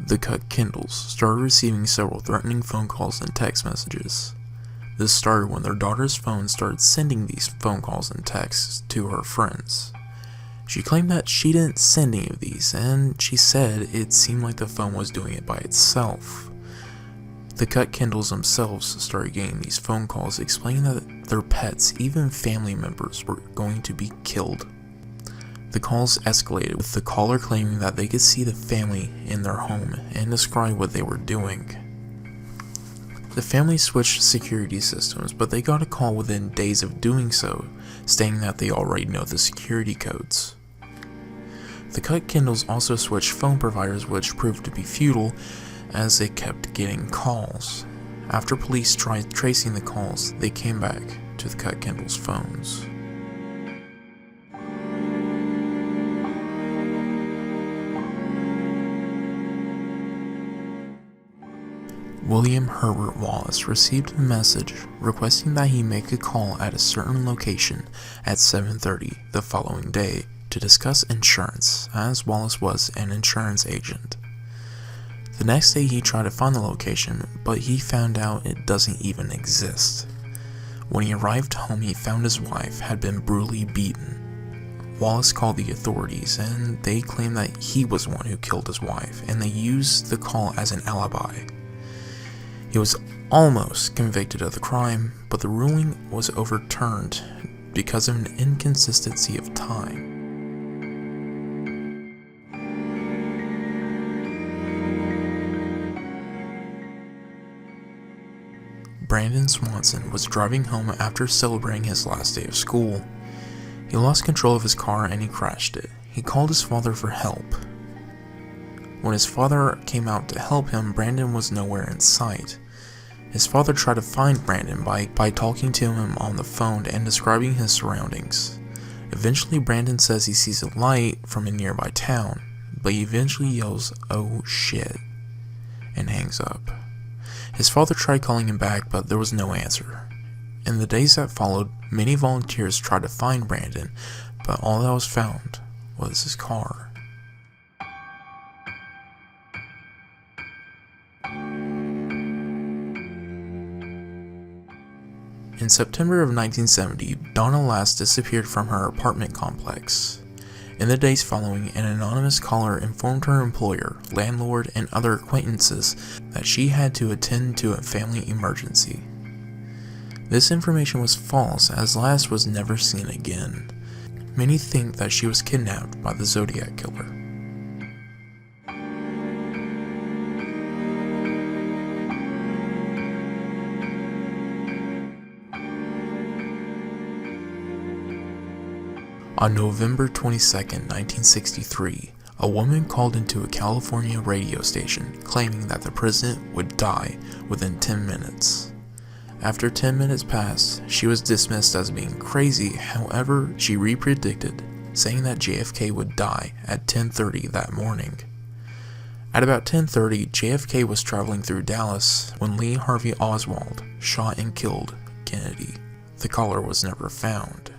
The cut Kindles started receiving several threatening phone calls and text messages. This started when their daughter's phone started sending these phone calls and texts to her friends. She claimed that she didn't send any of these, and she said it seemed like the phone was doing it by itself. The cut Kindles themselves started getting these phone calls explaining that their pets, even family members, were going to be killed. The calls escalated, with the caller claiming that they could see the family in their home and describe what they were doing. The family switched security systems, but they got a call within days of doing so, stating that they already know the security codes. The cut Kindles also switched phone providers, which proved to be futile as they kept getting calls. After police tried tracing the calls, they came back to the cut Kindles phones. William Herbert Wallace received a message requesting that he make a call at a certain location at 7:30 the following day to discuss insurance, as Wallace was an insurance agent. The next day he tried to find the location, but he found out it doesn't even exist. When he arrived home, he found his wife had been brutally beaten. Wallace called the authorities, and they claimed that he was the one who killed his wife, and they used the call as an alibi. He was almost convicted of the crime, but the ruling was overturned because of an inconsistency of time. Brandon Swanson was driving home after celebrating his last day of school. He lost control of his car and he crashed it. He called his father for help. When his father came out to help him, Brandon was nowhere in sight. His father tried to find Brandon by talking to him on the phone and describing his surroundings. Eventually, Brandon says he sees a light from a nearby town, but he eventually yells, "Oh shit," and hangs up. His father tried calling him back, but there was no answer. In the days that followed, many volunteers tried to find Brandon, but all that was found was his car. In September of 1970, Donna Lass disappeared from her apartment complex. In the days following, an anonymous caller informed her employer, landlord, and other acquaintances that she had to attend to a family emergency. This information was false, as Lass was never seen again. Many think that she was kidnapped by the Zodiac Killer. On November 22, 1963, a woman called into a California radio station claiming that the president would die within 10 minutes. After 10 minutes passed, she was dismissed as being crazy. However, she re-predicted, saying that JFK would die at 10:30 that morning. At about 10:30, JFK was traveling through Dallas when Lee Harvey Oswald shot and killed Kennedy. The caller was never found.